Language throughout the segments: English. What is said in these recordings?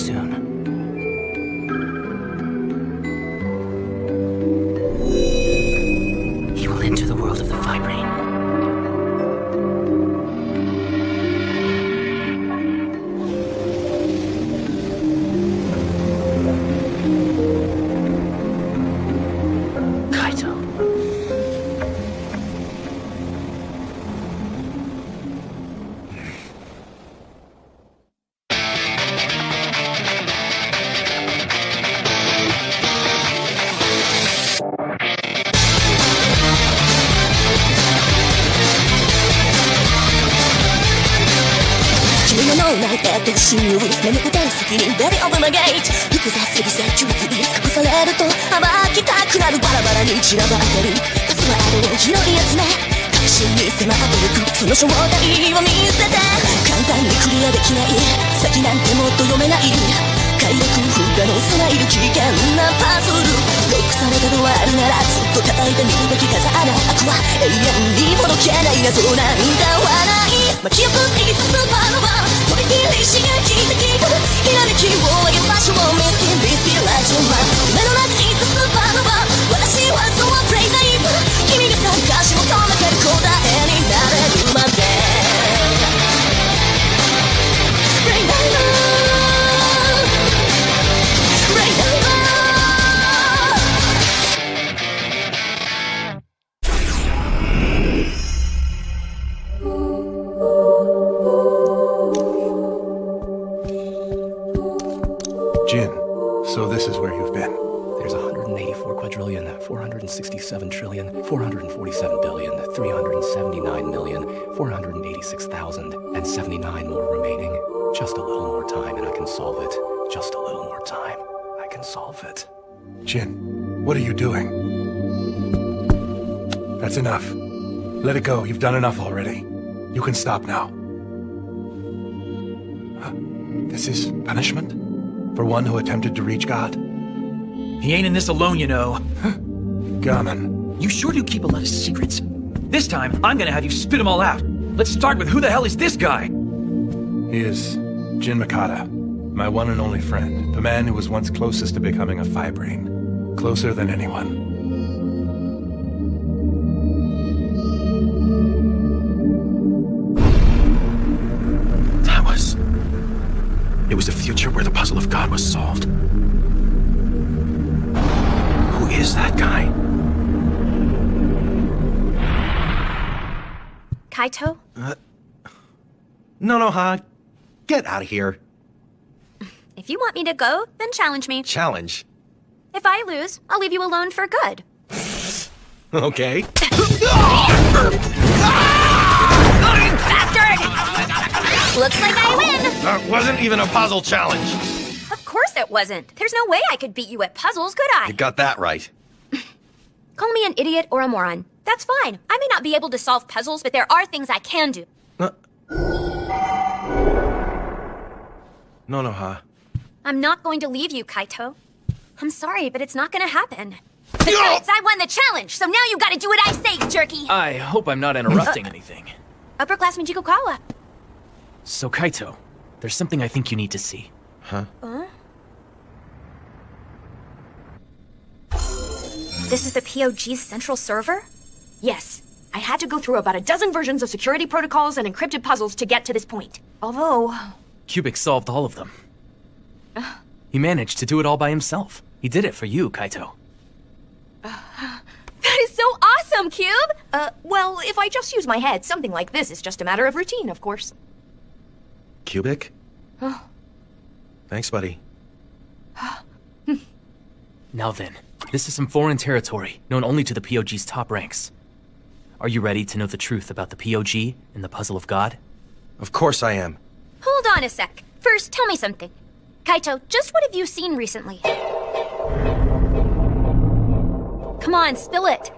soon. He will enter the world of the Fibrain.眠く大好きにベリーオブマゲート複雑すぎセキュリティ隠されると暴きたくなるバラバラに散らばってるパスワードを拾い集め確信に迫ってゆくその正体を見せて簡単にクリアできない先なんてもっと読めない解読不可能備える危険なパズルロックされたドアあるならずっと叩いてみるべき風穴悪は永遠にほどけない謎なんだわない巻き起こすいつスーパーノヴァとびきり刺激的ひらめきを上げる場所を見つけリスピラージョンは夢の中いつスーパーノヴァ私はそうプレイナイブ君が探し求めてる答えになれるまでプレイナイブSo this is where you've been. There's 184 quadrillion, 467 trillion, 447 billion, 379 million, 486,000, and 79 more remaining. Just a little more time and I can solve it. Just a little more time. I can solve it. Jin, what are you doing? That's enough. Let it go. You've done enough already. You can stop now. This is punishment? For one who attempted to reach God? He ain't in this alone, you know. Gammon. You sure do keep a lot of secrets. This time, I'm gonna have you spit them all out. Let's start with who the hell is this guy? He is Jin Mikata, my one and only friend. The man who was once closest to becoming a Fibrain. Closer than anyone. It was a future where the puzzle of God was solved. Who is that guy? Kaito? No, get out of here. If you want me to go, then challenge me. Challenge? If I lose, I'll leave you alone for good. Okay. Bastard! Looks like I win! That wasn't even a puzzle challenge. Of course it wasn't. There's no way I could beat you at puzzles, could I? You got that right. Call me an idiot or a moron. That's fine. I may not be able to solve puzzles, but there are things I can do. No, I'm not going to leave you, Kaito. I'm sorry, but it's not gonna happen. Besides, I won the challenge, so now you gotta do what I say, jerky! I hope I'm not interrupting anything. Upperclassman Jikokawa. So, Kaito, there's something I think you need to see. Huh? This is the POG's central server? Yes. I had to go through about a dozen versions of security protocols and encrypted puzzles to get to this point. Although... Cubic solved all of them. He managed to do it all by himself. He did it for you, Kaito. That is so awesome, Cube! Well, if I just use my head, something like this is just a matter of routine, of course. Cubic? Thanks, buddy. Now then, this is some foreign territory, known only to the POG's top ranks. Are you ready to know the truth about the POG and the Puzzle of God? Of course I am. Hold on a sec. First, tell me something. Kaito, just what have you seen recently? Come on, spill it.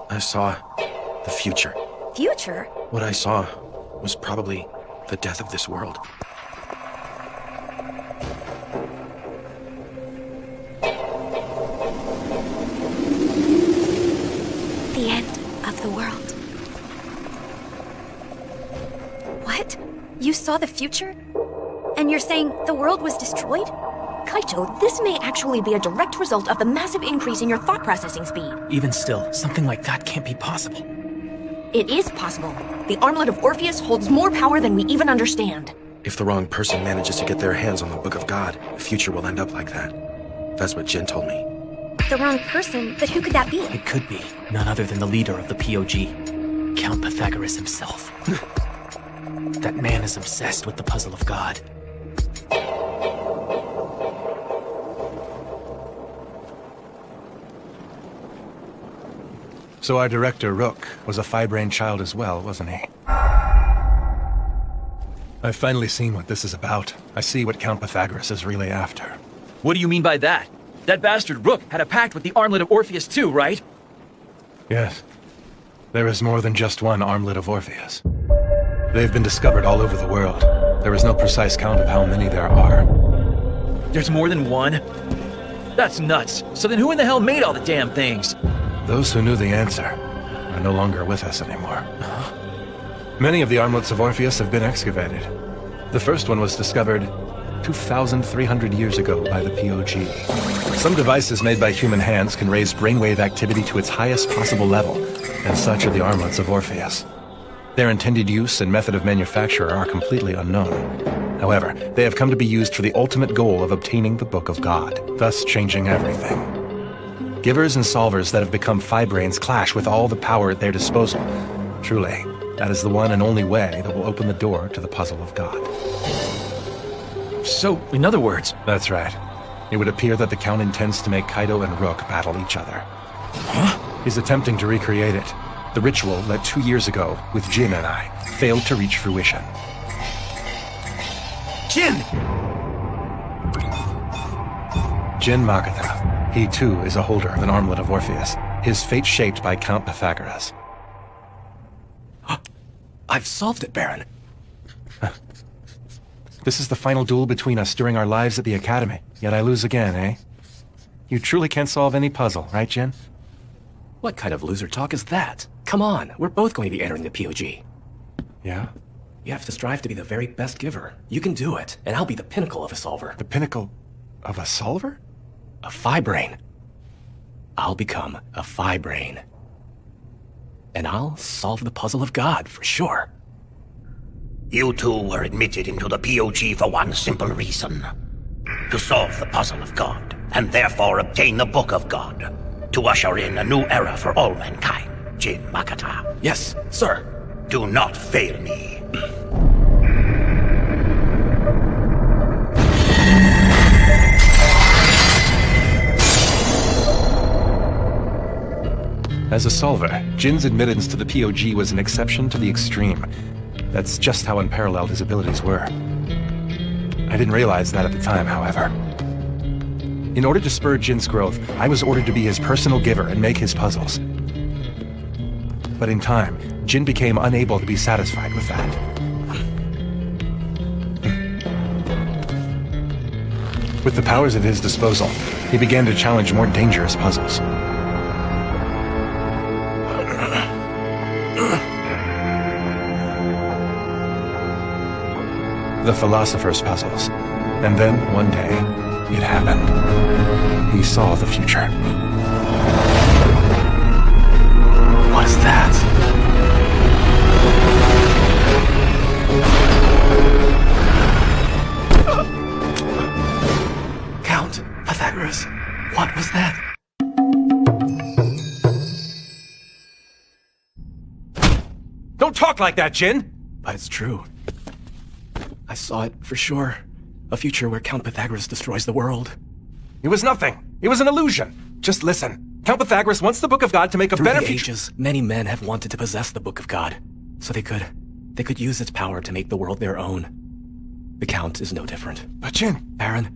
I saw the future. Future? What I saw was probably the death of this world. The end of the world. What? You saw the future? And you're saying the world was destroyed? Kaito, this may actually be a direct result of the massive increase in your thought processing speed. Even still, something like that can't be possible. It is possible. The armlet of Orpheus holds more power than we even understand. If the wrong person manages to get their hands on the Book of God, the future will end up like that. That's what Jin told me. The wrong person? But who could that be? It could be none other than the leader of the POG, Count Pythagoras himself. That man is obsessed with the puzzle of God. So our director, Rook, was a Phi-brain child as well, wasn't he? I've finally seen what this is about. I see what Count Pythagoras is really after. What do you mean by that? That bastard Rook had a pact with the armlet of Orpheus too, right? Yes. There is more than just one armlet of Orpheus. They've been discovered all over the world. There is no precise count of how many there are. There's more than one? That's nuts. So then who in the hell made all the damn things? Those who knew the answer are no longer with us anymore. Many of the armlets of Orpheus have been excavated. The first one was discovered 2,300 years ago by the POG. Some devices made by human hands can raise brainwave activity to its highest possible level, and such are the armlets of Orpheus. Their intended use and method of manufacture are completely unknown. However, they have come to be used for the ultimate goal of obtaining the Book of God, thus changing everything. Givers and solvers that have become Phi-brains clash with all the power at their disposal. Truly, that is the one and only way that will open the door to the puzzle of God. So, in other words... That's right. It would appear that the Count intends to make Kaito and Rook battle each other. Huh? He's attempting to recreate it. The ritual that 2 years ago, with Jin and I, failed to reach fruition. Jin! Jin Makata. He too is a holder of an armlet of Orpheus. His fate shaped by Count Pythagoras. I've solved it, Baron. This is the final duel between us during our lives at the Academy, yet I lose again, eh? You truly can't solve any puzzle, right, Jin? What kind of loser talk is that? Come on, we're both going to be entering the POG. Yeah? You have to strive to be the very best giver. You can do it, and I'll be the pinnacle of a solver. The pinnacle of a solver? A Phi-brain. I'll become a Phi-brain. And I'll solve the puzzle of God, for sure. You two were admitted into the POG for one simple reason. To solve the puzzle of God, and therefore obtain the Book of God. To usher in a new era for all mankind, Jin Makata. Yes, sir. Do not fail me. As a solver, Jin's admittance to the POG was an exception to the extreme. That's just how unparalleled his abilities were. I didn't realize that at the time, however. In order to spur Jin's growth, I was ordered to be his personal giver and make his puzzles. But in time, Jin became unable to be satisfied with that. With the powers at his disposal, he began to challenge more dangerous puzzles. The philosopher's puzzles. And then, one day, it happened. He saw the future. What is that? Count Pythagoras. What was that? Don't talk like that, Jin! But it's true. I saw it for sure. A future where Count Pythagoras destroys the world. It was nothing. It was an illusion. Just listen. Count Pythagoras wants the Book of God to make a better Through the future. ages, many men have wanted to possess the Book of God, so they could use its power to make the world their own. The Count is no different. But Jin... Baron,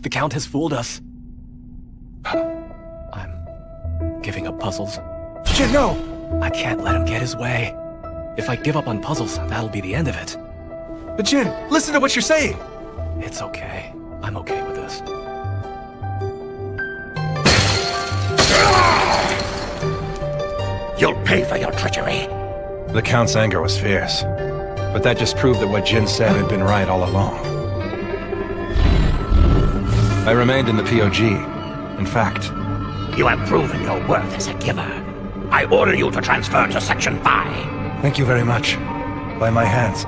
the Count has fooled us. I'm giving up puzzles. Jin, no! I can't let him get his way. If I give up on puzzles, that'll be the end of it. But Jin, listen to what you're saying! It's okay. I'm okay with this. You'll pay for your treachery. The Count's anger was fierce. But that just proved that what Jin said had been right all along. I remained in the POG. In fact, You have proven your worth as a giver. I order you to transfer to Section 5. thank you very much. By my hands.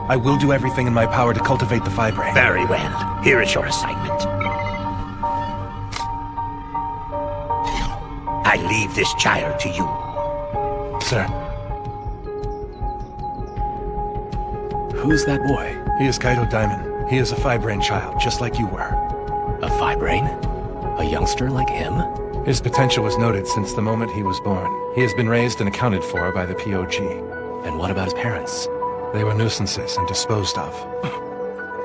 I will do everything in my power to cultivate the fibrae. Very well. Here is your assignment. I leave this child to you. Sir, Who's that boy? he is Kaito Diamond. He is a fibrain child, just like you were. A fibrain? A youngster like him? His potential was noted since the moment he was born. He has been raised and accounted for by the POG. And what about his parents? They were nuisances and disposed of.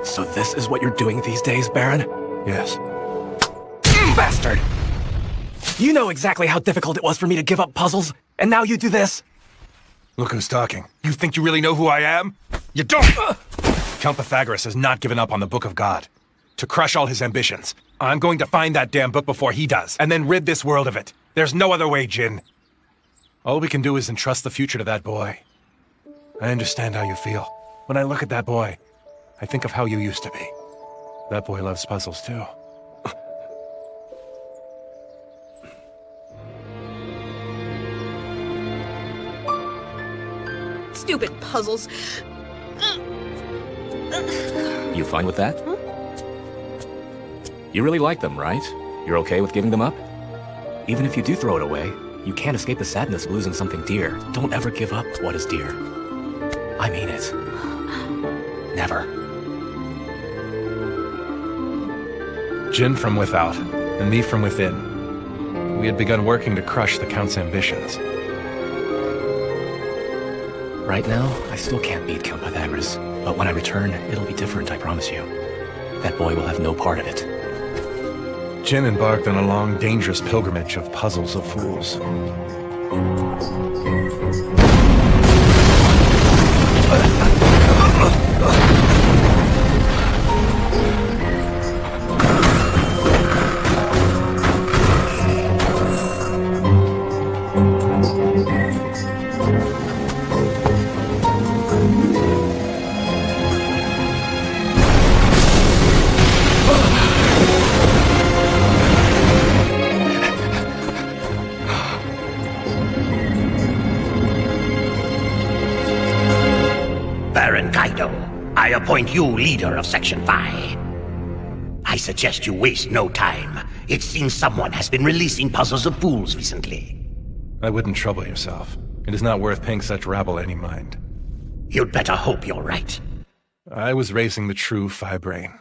So this is what you're doing these days, Baron? Yes. Bastard! You know exactly how difficult it was for me to give up puzzles, and now you do this? Look who's talking. You think you really know who I am? You don't! Count Pythagoras has not given up on the Book of God. To crush all his ambitions. I'm going to find that damn book before he does, and then rid this world of it. There's no other way, Jin. All we can do is entrust the future to that boy. I understand how you feel. When I look at that boy, I think of how you used to be. That boy loves puzzles, too. Stupid puzzles. You fine with that? You really like them, right? You're okay with giving them up? Even if you do throw it away, you can't escape the sadness of losing something dear. Don't ever give up what is dear. I mean it. Never. Jin from without, and me from within. We had begun working to crush the Count's ambitions. Right now, I still can't beat Count Pythagoras, but when I return, it'll be different, I promise you. That boy will have no part of it. Jin embarked on a long, dangerous pilgrimage of puzzles of fools. Baron Kaido, I appoint you leader of Section 5. I suggest you waste no time. It seems someone has been releasing puzzles of fools recently. I wouldn't trouble yourself. It is not worth paying such rabble any mind. You'd better hope you're right. I was raising the true fibrain.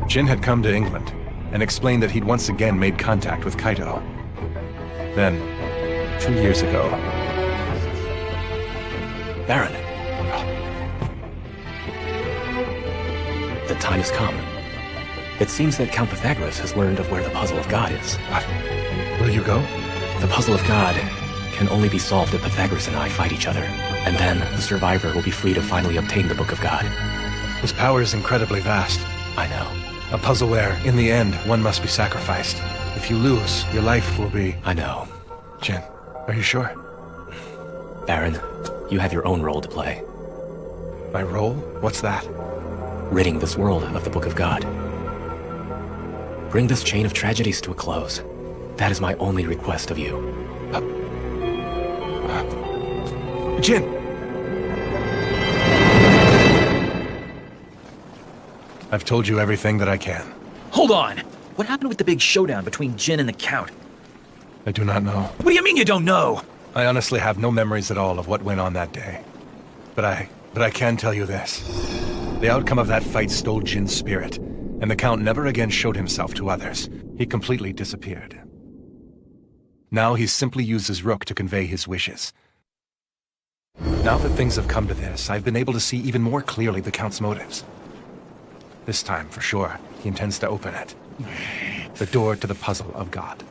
Jin had come to England and explained that he'd once again made contact with Kaito. Then, 2 years ago... Baron. The time has come. It seems that Count Pythagoras has learned of where the Puzzle of God is. What? Will you go? The Puzzle of God can only be solved if Pythagoras and I fight each other. And then the survivor will be free to finally obtain the Book of God. His power is incredibly vast. I know. A puzzle where, in the end, one must be sacrificed. If you lose, your life will be... I know. Jin, are you sure? Baron, you have your own role to play. My role? What's that? Ridding this world of the Book of God. Bring this chain of tragedies to a close. That is my only request of you. Jin! I've told you everything that I can. Hold on! What happened with the big showdown between Jin and the Count? I do not know. What do you mean you don't know? I honestly have no memories at all of what went on that day. But I can tell you this. The outcome of that fight stole Jin's spirit, and the Count never again showed himself to others. He completely disappeared. Now he simply uses Rook to convey his wishes. Now that things have come to this, I've been able to see even more clearly the Count's motives. This time, for sure, he intends to open it. The door to the Puzzle of God.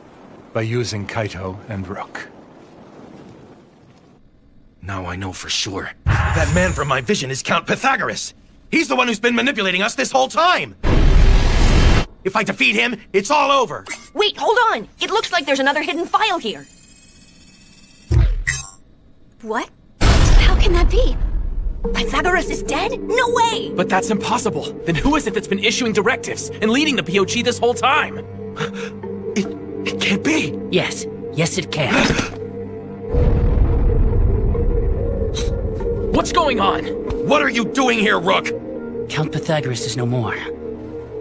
By using Kaito and Rook. Now I know for sure. That man from my vision is Count Pythagoras. He's the one who's been manipulating us this whole time. If I defeat him, it's all over. Wait, hold on! It looks like there's another hidden file here. What? How can that be? Pythagoras is dead? No way! But that's impossible. Then who is it that's been issuing directives and leading the POG this whole time? It can't be! Yes. Yes, it can. What's going on? What are you doing here, Rook? Count Pythagoras is no more.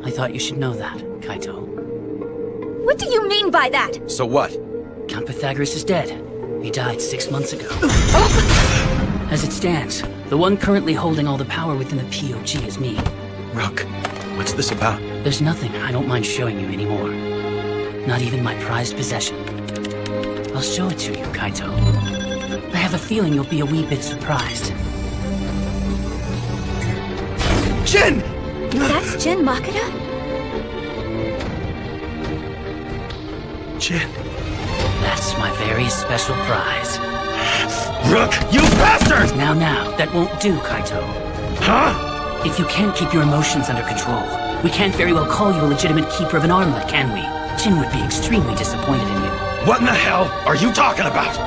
I thought you should know that, Kaito. What do you mean by that? So what? Count Pythagoras is dead. He died 6 months ago. As it stands, the one currently holding all the power within the POG is me. Rook, what's this about? There's nothing I don't mind showing you anymore. Not even my prized possession. I'll show it to you, Kaito. I have a feeling you'll be a wee bit surprised. Jin! That's Jin Makoto? Jin. That's my very special prize. Rook, you bastard! Now, that won't do, Kaito. Huh? If you can't keep your emotions under control, we can't very well call you a legitimate keeper of an armlet, can we? Jin would be extremely disappointed in you. What in the hell are you talking about?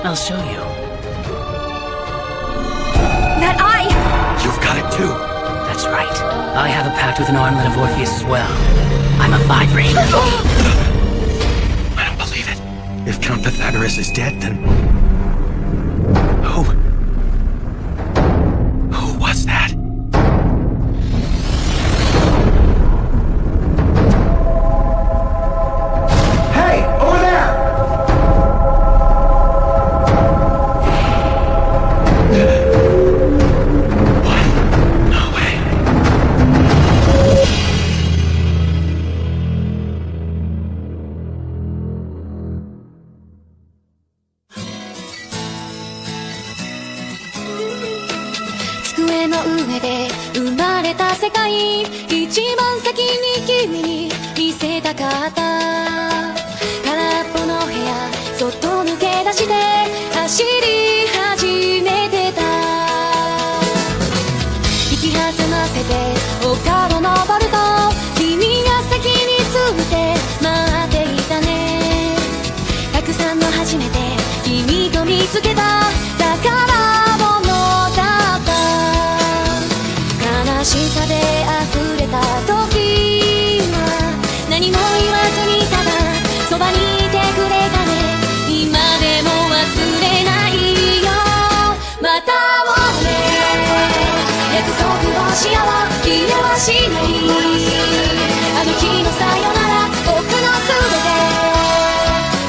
I'll show you. That eye! You've got it too. That's right. I have a pact with an armlet of Orpheus as well. I'm a vibrator. I don't believe it. If Count Pythagoras is dead, then... Who was that? Hey! Over there! What? No way.机の上で生まれた世界、一番先に君に見せたかった。空っぽの部屋、そっと抜け出して走り始めてた。息弾ませて丘を登ると、君が先に着いて待っていたね。たくさんの初めて君と見つけた宝物だった。悲しさで溢れた時は何も言わずにただそばにいてくれたね。今でも忘れないよ。また会おうね。約束をしよう。消えはしない。あの日のさよなら僕のすべて。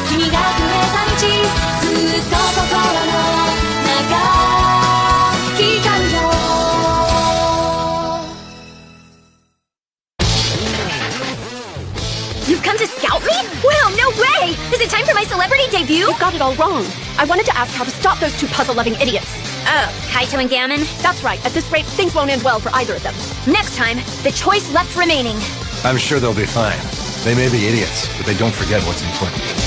君がくれた道ずっと心の中光るよ。You've come to scout me? Wow, no way! Is it time for my celebrity debut? You got it all wrong. I wanted to ask how to stop those two puzzle-loving idiots. Oh, Kaito and Gammon? That's right. At this rate, things won't end well for either of them. Next time, the choice left remaining. I'm sure they'll be fine. They may be idiots, but they don't forget what's important.